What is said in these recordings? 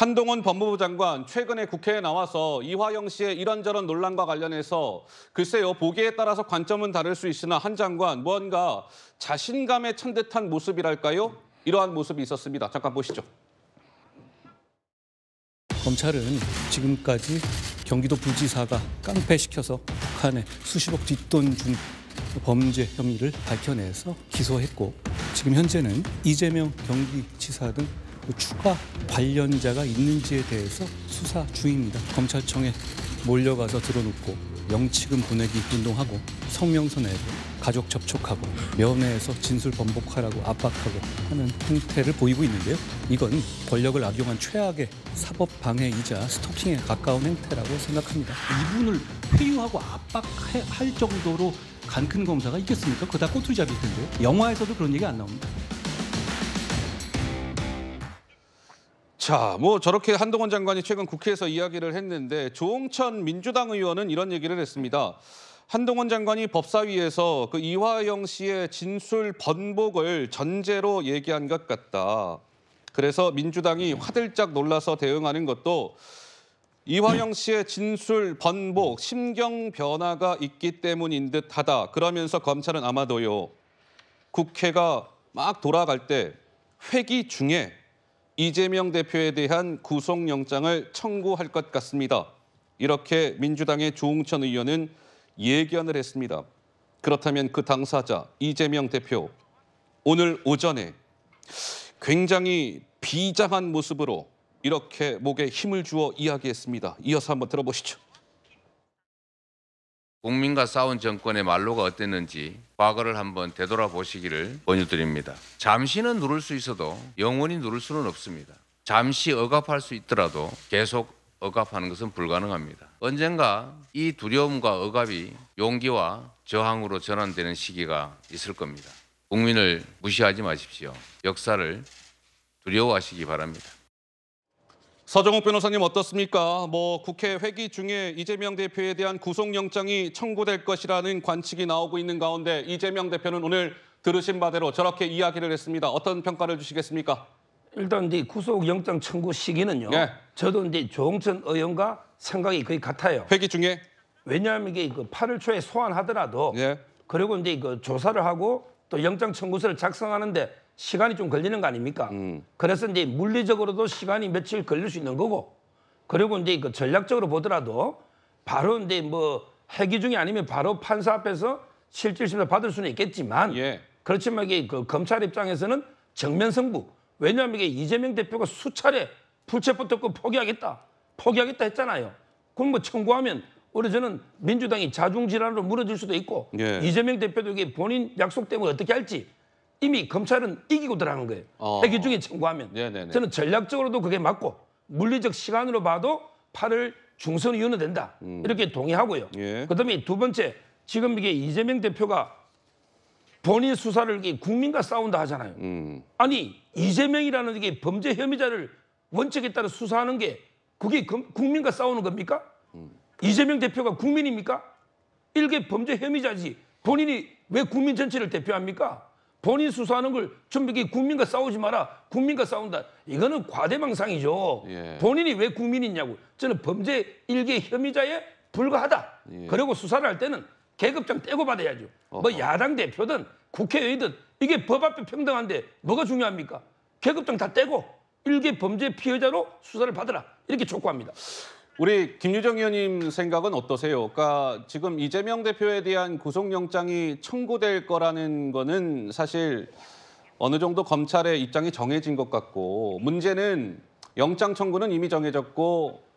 한동훈 법무부 장관 최근에 국회에 나와서 이화영 씨의 이런저런 논란과 관련해서 글쎄요, 보기에 따라서 관점은 다를 수 있으나 한 장관 무언가 자신감에 찬 듯한 모습이랄까요? 이러한 모습이 있었습니다. 잠깐 보시죠. 검찰은 지금까지 경기도 부지사가 깡패시켜서 북한에 수십억 뒷돈 준 범죄 혐의를 밝혀내서 기소했고, 지금 현재는 이재명 경기지사 등 추가 관련자가 있는지에 대해서 수사 중입니다. 검찰청에 몰려가서 들어눕고 영치금 보내기 운동하고 성명서 내고 가족 접촉하고 면회에서 진술 번복하라고 압박하고 하는 행태를 보이고 있는데요. 이건 권력을 악용한 최악의 사법 방해이자 스토킹에 가까운 행태라고 생각합니다. 이분을 회유하고 압박할 정도로 간 큰 검사가 있겠습니까? 그거 다 꼬투리 잡일 텐데요. 영화에서도 그런 얘기 안 나옵니다. 자, 저렇게 한동훈 장관이 최근 국회에서 이야기를 했는데 조응천 민주당 의원은 이런 얘기를 했습니다. 한동훈 장관이 법사위에서 그 이화영 씨의 진술 번복을 전제로 얘기한 것 같다. 그래서 민주당이 화들짝 놀라서 대응하는 것도 이화영 씨의 진술 번복, 심경 변화가 있기 때문인 듯하다. 그러면서 검찰은 아마도요, 국회가 막 돌아갈 때 회기 중에 이재명 대표에 대한 구속영장을 청구할 것 같습니다. 이렇게 민주당의 조응천 의원은 예견을 했습니다. 그렇다면 그 당사자 이재명 대표, 오늘 오전에 굉장히 비장한 모습으로 이렇게 목에 힘을 주어 이야기했습니다. 이어서 한번 들어보시죠. 국민과 싸운 정권의 말로가 어땠는지 과거를 한번 되돌아보시기를 권유드립니다. 잠시는 누를 수 있어도 영원히 누를 수는 없습니다. 잠시 억압할 수 있더라도 계속 억압하는 것은 불가능합니다. 언젠가 이 두려움과 억압이 용기와 저항으로 전환되는 시기가 있을 겁니다. 국민을 무시하지 마십시오. 역사를 두려워하시기 바랍니다. 서정욱 변호사님 어떻습니까? 국회 회기 중에 이재명 대표에 대한 구속영장이 청구될 것이라는 관측이 나오고 있는 가운데 이재명 대표는 오늘 들으신 바대로 저렇게 이야기를 했습니다. 어떤 평가를 주시겠습니까? 일단 이제 구속영장 청구 시기는요. 네. 저도 이제 조응천 의원과 생각이 거의 같아요. 회기 중에? 왜냐하면 이게 8월 초에 소환하더라도 네. 그리고 이제 조사를 하고 또 영장 청구서를 작성하는데 시간이 좀 걸리는 거 아닙니까? 그래서 이제 물리적으로도 시간이 며칠 걸릴 수 있는 거고, 그리고 이제 전략적으로 보더라도 바로 이제 회기 중이 아니면 바로 판사 앞에서 실질심사 받을 수는 있겠지만, 예. 그렇지만 이게 검찰 입장에서는 정면 승부. 왜냐하면 이게 이재명 대표가 수차례 불체포특권 포기하겠다 했잖아요. 그럼 청구하면 우리 저는 민주당이 자중질환으로 무너질 수도 있고, 예. 이재명 대표도 이게 본인 약속 때문에 어떻게 할지 이미 검찰은 이기고 들어가는 거예요. 회기 중에 청구하면. 네네네. 저는 전략적으로도 그게 맞고 물리적 시간으로 봐도 8월 중선 이후는 된다. 이렇게 동의하고요. 예. 그다음에 두 번째, 지금 이게 이재명 대표가 본인 수사를 이게 국민과 싸운다 하잖아요. 아니 이재명이라는 이게 범죄 혐의자를 원칙에 따라 수사하는 게 그게 국민과 싸우는 겁니까? 이재명 대표가 국민입니까? 일개 범죄 혐의자지 본인이 왜 국민 전체를 대표합니까? 본인 수사하는 걸 전부 국민과 싸우지 마라. 국민과 싸운다. 이거는 과대망상이죠. 예. 본인이 왜 국민이냐고. 저는 범죄 일개 혐의자에 불과하다. 예. 그리고 수사를 할 때는 계급장 떼고 받아야죠. 야당 대표든 국회의원이든 이게 법 앞에 평등한데 뭐가 중요합니까? 계급장 다 떼고 일개 범죄 피해자로 수사를 받으라. 이렇게 촉구합니다. 우리 김유정 의원님 생각은 어떠세요? 그러니까 지금 이재명 대표에 대한 구속영장이 청구될 거라는 거는 사실 어느 정도 검찰의 입장이 정해진 것 같고, 문제는 영장 청구는 이미 정해졌고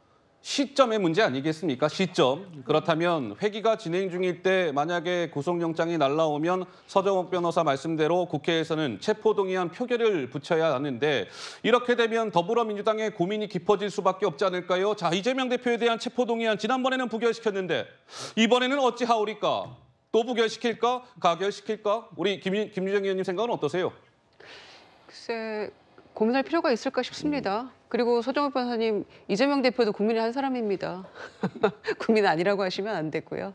시점의 문제 아니겠습니까? 시점. 그렇다면 회기가 진행 중일 때 만약에 구속영장이 날라오면 서정욱 변호사 말씀대로 국회에서는 체포동의안 표결을 붙여야 하는데, 이렇게 되면 더불어민주당의 고민이 깊어질 수밖에 없지 않을까요? 자, 이재명 대표에 대한 체포동의안 지난번에는 부결시켰는데 이번에는 어찌하오리까? 또 부결시킬까? 가결시킬까? 우리 김유정 의원님 생각은 어떠세요? 글쎄, 고민할 필요가 있을까 싶습니다. 그리고 서정욱 변호사님, 이재명 대표도 국민의 한 사람입니다. 국민 아니라고 하시면 안 되고요.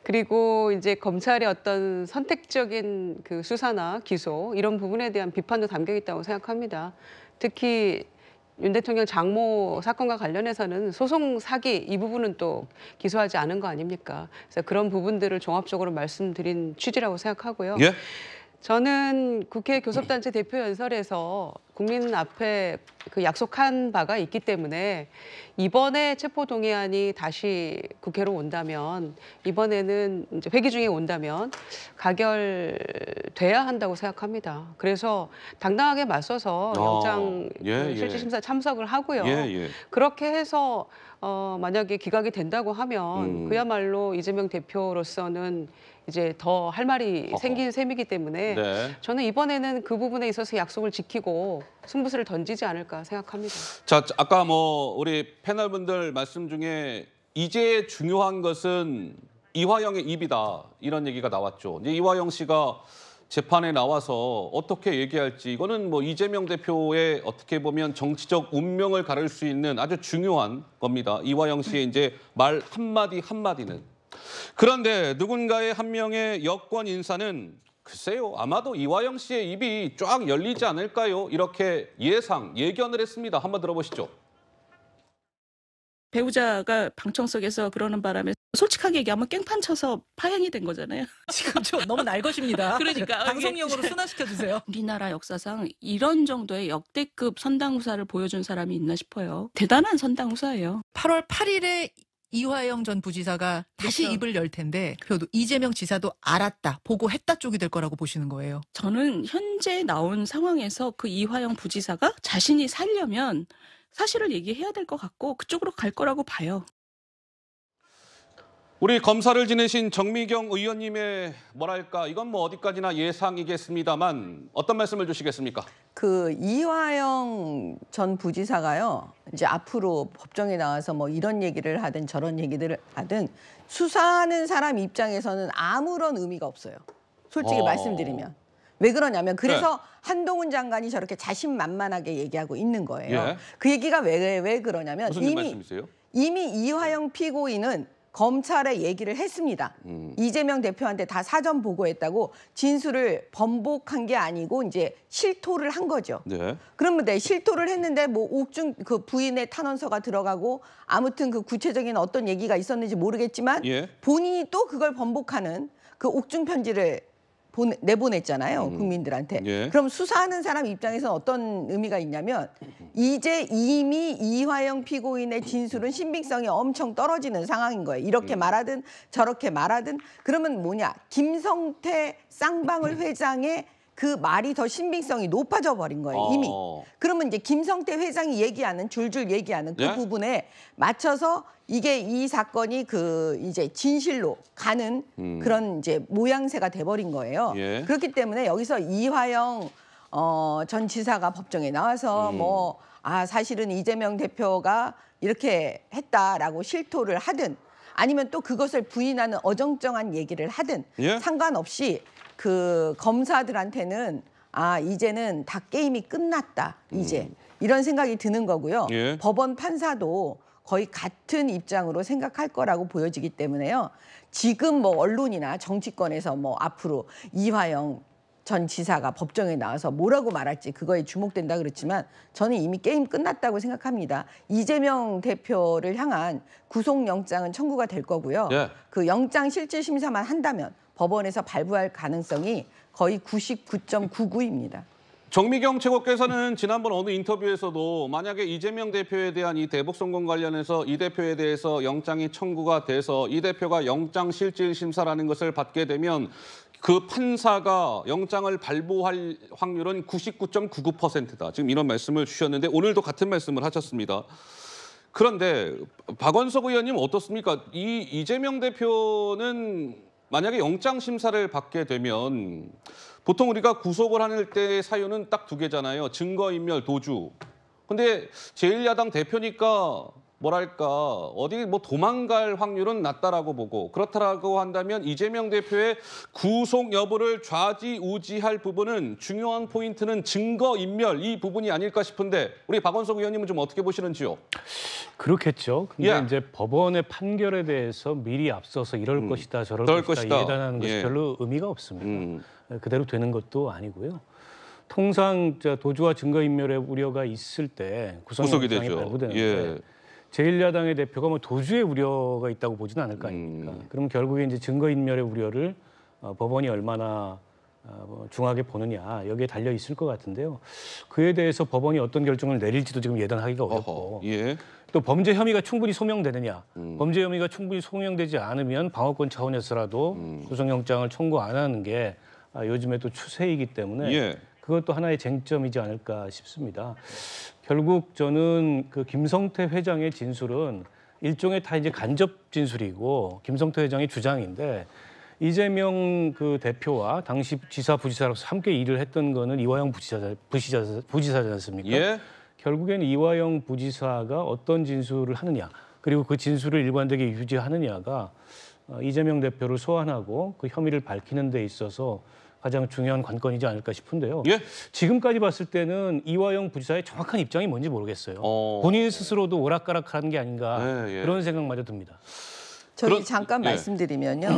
그리고 이제 검찰의 어떤 선택적인 그 수사나 기소 이런 부분에 대한 비판도 담겨 있다고 생각합니다. 특히 윤 대통령 장모 사건과 관련해서는 소송 사기 이 부분은 또 기소하지 않은 거 아닙니까? 그래서 그런 부분들을 종합적으로 말씀드린 취지라고 생각하고요. 예? 저는 국회 교섭단체 대표 연설에서 국민 앞에 그 약속한 바가 있기 때문에 이번에 체포동의안이 다시 국회로 온다면 이번에는 이제 회기 중에 온다면 가결돼야 한다고 생각합니다. 그래서 당당하게 맞서서 영장 실질심사 참석을 하고요. 그렇게 해서 만약에 기각이 된다고 하면 그야말로 이재명 대표로서는 이제 더 할 말이 생긴 셈이기 때문에 네. 저는 이번에는 그 부분에 있어서 약속을 지키고 승부수를 던지지 않을까 생각합니다. 자, 아까 우리 패널분들 말씀 중에 이제 중요한 것은 이화영의 입이다 이런 얘기가 나왔죠. 이제 이화영 씨가 재판에 나와서 어떻게 얘기할지 이거는 이재명 대표의 어떻게 보면 정치적 운명을 가를 수 있는 아주 중요한 겁니다. 이화영 씨의 이제 말 한마디 한마디는. 그런데 누군가의 한 명의 여권 인사는 글쎄요, 아마도 이화영 씨의 입이 쫙 열리지 않을까요? 이렇게 예견을 했습니다. 한번 들어보시죠. 배우자가 방청석에서 그러는 바람에 솔직하게 얘기하면 깽판 쳐서 파행이 된 거잖아요. 지금 좀 너무 날 것입니다. 그러니까 방송용으로 순화시켜 주세요. 우리나라 역사상 이런 정도의 역대급 선당후사를 보여준 사람이 있나 싶어요. 대단한 선당후사예요. 8월 8일에 이화영 전 부지사가 다시 그렇죠. 입을 열 텐데 그래도 이재명 지사도 알았다, 보고했다 쪽이 될 거라고 보시는 거예요. 저는 현재 나온 상황에서 그 이화영 부지사가 자신이 살려면 사실을 얘기해야 될 것 같고 그쪽으로 갈 거라고 봐요. 우리 검사를 지내신 정미경 의원님의 뭐랄까 이건 어디까지나 예상이겠습니다만 어떤 말씀을 주시겠습니까? 그 이화영 전 부지사가요. 이제 앞으로 법정에 나와서 이런 얘기를 하든 저런 얘기들을 하든 수사하는 사람 입장에서는 아무런 의미가 없어요. 솔직히 말씀드리면. 왜 그러냐면 그래서 한동훈 장관이 저렇게 자신만만하게 얘기하고 있는 거예요. 그 얘기가 왜 그러냐면 무슨 말씀이세요? 이미 이화영 피고인은 검찰에 얘기를 했습니다. 이재명 대표한테 다 사전 보고했다고 진술을 번복한 게 아니고 이제 실토를 한 거죠. 네. 그러면 실토를 했는데 옥중 그 부인의 탄원서가 들어가고 아무튼 그 구체적인 어떤 얘기가 있었는지 모르겠지만 본인이 또 그걸 번복하는 그 옥중 편지를 내보냈잖아요. 국민들한테. 그럼 수사하는 사람 입장에서는 어떤 의미가 있냐면 이제 이미 이화영 피고인의 진술은 신빙성이 엄청 떨어지는 상황인 거예요. 이렇게 말하든 저렇게 말하든 그러면 김성태 쌍방울 회장의 그 말이 더 신빙성이 높아져 버린 거예요. 이미. 그러면 이제 김성태 회장이 얘기하는 줄줄 얘기하는 그 부분에 맞춰서 이 사건이 그 이제 진실로 가는 그런 이제 모양새가 돼버린 거예요. 그렇기 때문에 여기서 이화영 전 지사가 법정에 나와서 사실은 이재명 대표가 이렇게 했다라고 실토를 하든 아니면 또 그것을 부인하는 어정쩡한 얘기를 하든 상관없이 그 검사들한테는 이제는 다 게임이 끝났다. 이제 이런 생각이 드는 거고요. 법원 판사도 거의 같은 입장으로 생각할 거라고 보여지기 때문에요. 지금 언론이나 정치권에서 앞으로 이화영 전 지사가 법정에 나와서 뭐라고 말할지 그거에 주목된다 그렇지만 저는 이미 게임 끝났다고 생각합니다. 이재명 대표를 향한 구속영장은 청구가 될 거고요. 그 영장 실질심사만 한다면 법원에서 발부할 가능성이 거의 99.99입니다. 정미경 최고께서는 지난번 어느 인터뷰에서도 만약에 이재명 대표에 대한 이 대북 송금 관련해서 이 대표에 대해서 영장이 청구가 돼서 이 대표가 영장 실질 심사라는 것을 받게 되면 그 판사가 영장을 발부할 확률은 99.99%다. 지금 이런 말씀을 주셨는데 오늘도 같은 말씀을 하셨습니다. 그런데 박원석 의원님 어떻습니까? 이재명 대표는 만약에 영장 심사를 받게 되면 보통 우리가 구속을 하는 때의 사유는 딱 두 개잖아요. 증거인멸, 도주. 근데 제1야당 대표니까 뭐랄까 어디 도망갈 확률은 낮다라고 보고 그렇다라고 한다면 이재명 대표의 구속 여부를 좌지우지할 부분은 중요한 포인트는 증거인멸 이 부분이 아닐까 싶은데 우리 박원석 의원님은 좀 어떻게 보시는지요? 그렇겠죠. 근데 이제 법원의 판결에 대해서 미리 앞서서 이럴 것이다 저럴 것이다 예단하는 것이 별로 의미가 없습니다. 그대로 되는 것도 아니고요. 통상 도주와 증거인멸의 우려가 있을 때 구속이 구속영장이 되죠. 발부되는데 예. 제1야당의 대표가 뭐 도주의 우려가 있다고 보지는 않을 거 아닙니까? 그럼 결국에 이제 증거인멸의 우려를 법원이 얼마나 중하게 보느냐 여기에 달려 있을 것 같은데요. 그에 대해서 법원이 어떤 결정을 내릴지도 지금 예단하기가 어렵고 예. 또 범죄 혐의가 충분히 소명되느냐 범죄 혐의가 충분히 소명되지 않으면 방어권 차원에서라도 구속영장을 청구 안 하는 게 요즘에 또 추세이기 때문에 예. 그것도 하나의 쟁점이지 않을까 싶습니다. 결국 저는 그 김성태 회장의 진술은 일종의 다 이제 간접 진술이고 김성태 회장의 주장인데 이재명 그 대표와 당시 지사 부지사로서 함께 일을 했던 거는 이화영 부지사지 않습니까? 예. 결국에는 이화영 부지사가 어떤 진술을 하느냐 그리고 그 진술을 일관되게 유지하느냐가 이재명 대표를 소환하고 그 혐의를 밝히는 데 있어서 가장 중요한 관건이지 않을까 싶은데요. 예? 지금까지 봤을 때는 이화영 부지사의 정확한 입장이 뭔지 모르겠어요. 본인 스스로도 오락가락하는 게 아닌가 그런 생각마저 듭니다. 저기 잠깐 말씀드리면요.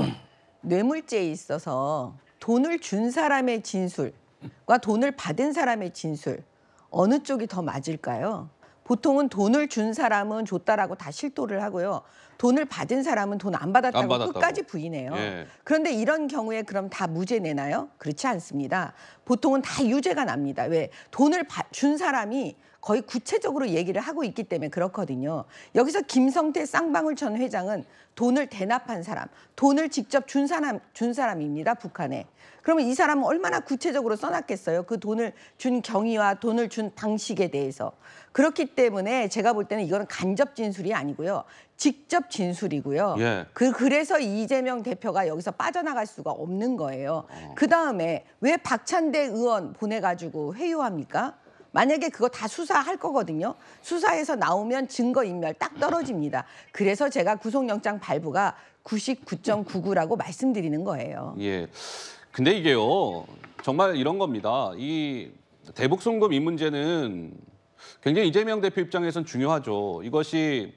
뇌물죄에 있어서 돈을 준 사람의 진술과 돈을 받은 사람의 진술 어느 쪽이 더 맞을까요? 보통은 돈을 준 사람은 줬다라고 다 실토를 하고요. 돈을 받은 사람은 돈 안 받았다고 끝까지 부인해요. 예. 그런데 이런 경우에 그럼 다 무죄 내나요? 그렇지 않습니다. 보통은 다 유죄가 납니다. 왜? 돈을 준 사람이 거의 구체적으로 얘기를 하고 있기 때문에 그렇거든요. 여기서 김성태 쌍방울 전 회장은 돈을 대납한 사람, 돈을 직접 준 사람입니다. 북한에. 그러면 이 사람은 얼마나 구체적으로 써놨겠어요. 그 돈을 준 경위와 돈을 준 방식에 대해서. 그렇기 때문에 제가 볼 때는 이거는 간접 진술이 아니고요. 직접 진술이고요. 예. 그래서 이재명 대표가 여기서 빠져나갈 수가 없는 거예요. 그다음에 왜 박찬대 의원 보내가지고 회유합니까? 만약에 그거 다 수사할 거거든요. 수사해서 나오면 증거인멸 딱 떨어집니다. 그래서 제가 구속영장 발부가 99.99라고 말씀드리는 거예요. 예. 근데 이게요. 정말 이런 겁니다. 이 대북 송금 이 문제는 굉장히 이재명 대표 입장에선 중요하죠. 이것이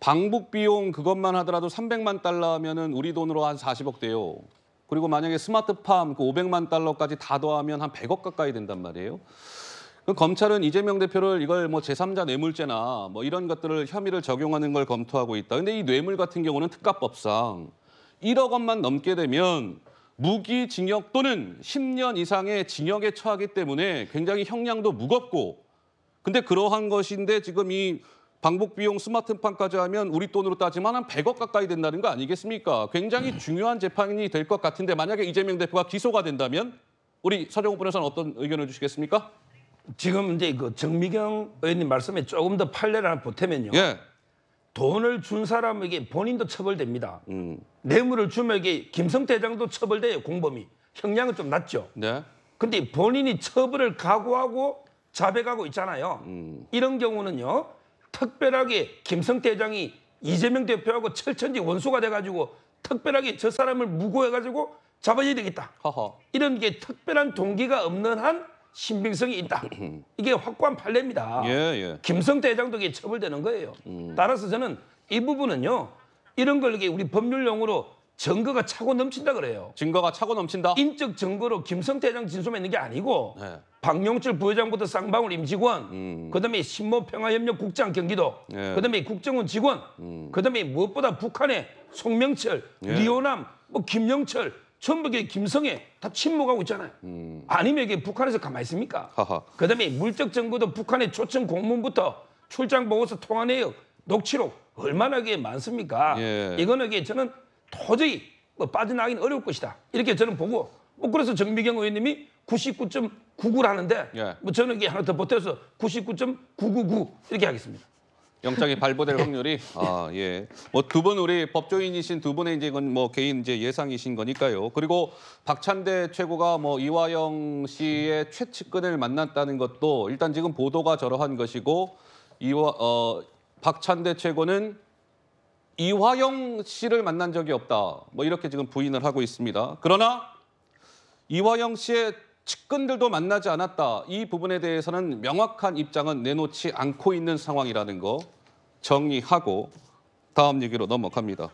방북 비용 그것만 하더라도 300만 달러면은 우리 돈으로 한 40억 돼요. 그리고 만약에 스마트팜 그 500만 달러까지 다 더하면 한 100억 가까이 된단 말이에요. 그 검찰은 이재명 대표를 이걸 뭐 제3자 뇌물죄나 뭐 이런 것들을 혐의를 적용하는 걸 검토하고 있다. 근데 이 뇌물 같은 경우는 특가법상 1억 원만 넘게 되면 무기징역 또는 10년 이상의 징역에 처하기 때문에 굉장히 형량도 무겁고 근데 그러한 것인데 지금 이 방북 비용 스마트팜까지 하면 우리 돈으로 따지면 한 100억 가까이 된다는 거 아니겠습니까? 굉장히 중요한 재판이 될 것 같은데 만약에 이재명 대표가 기소가 된다면 우리 서정욱 변호사는 어떤 의견을 주시겠습니까? 지금 이제 그 정미경 의원님 말씀에 조금 더 판례를 하나 보태면요. 예. 돈을 준 사람에게 본인도 처벌됩니다. 뇌물을 주면 이게 김성태 회장도 처벌돼요. 공범이. 형량은 좀 낮죠. 네. 근데 본인이 처벌을 각오하고 자백하고 있잖아요. 이런 경우는요. 특별하게 김성태 회장이 이재명 대표하고 철천지 원수가 돼가지고 특별하게 저 사람을 무고해가지고 잡아야 되겠다. 허허. 이런 게 특별한 동기가 없는 한 신빙성이 있다. 이게 확고한 판례입니다. 예. 김성태 회장도 이게 처벌되는 거예요. 따라서 저는 이 부분은요. 이런 걸 이게 우리 법률 용어로 증거가 차고 넘친다 그래요. 증거가 차고 넘친다? 인적 증거로 김성태 회장 진술만 있는 게 아니고 네. 박용철 부회장부터 쌍방울 임직원, 그다음에 신모평화협력국장 경기도, 그다음에 국정원 직원, 그다음에 무엇보다 북한의 송명철, 리오남, 뭐 김영철, 전부 게 김성애 다 침묵하고 있잖아요. 아니면 이게 북한에서 가만히 있습니까? 그다음에 물적 증거도 북한의 초청 공문부터 출장 보고서 통화 내역, 녹취록 얼마나 게 많습니까? 이거는 이게 저는 도저히 뭐 빠져나가기는 어려울 것이다. 이렇게 저는 보고 뭐 그래서 정미경 의원님이 99.99라는데 뭐 저는 이게 하나 더 보태서 99.999 이렇게 하겠습니다. 영장이 발부될 확률이 뭐 두 분 우리 법조인이신 두 분의 이제 이건 뭐 개인 이제 예상이신 거니까요. 그리고 박찬대 최고가 뭐 이화영 씨의 최측근을 만났다는 것도 일단 지금 보도가 저러한 것이고 박찬대 최고는 이화영 씨를 만난 적이 없다. 뭐 이렇게 지금 부인을 하고 있습니다. 그러나 이화영 씨의 측근들도 만나지 않았다. 이 부분에 대해서는 명확한 입장은 내놓지 않고 있는 상황이라는 거 정리하고 다음 얘기로 넘어갑니다.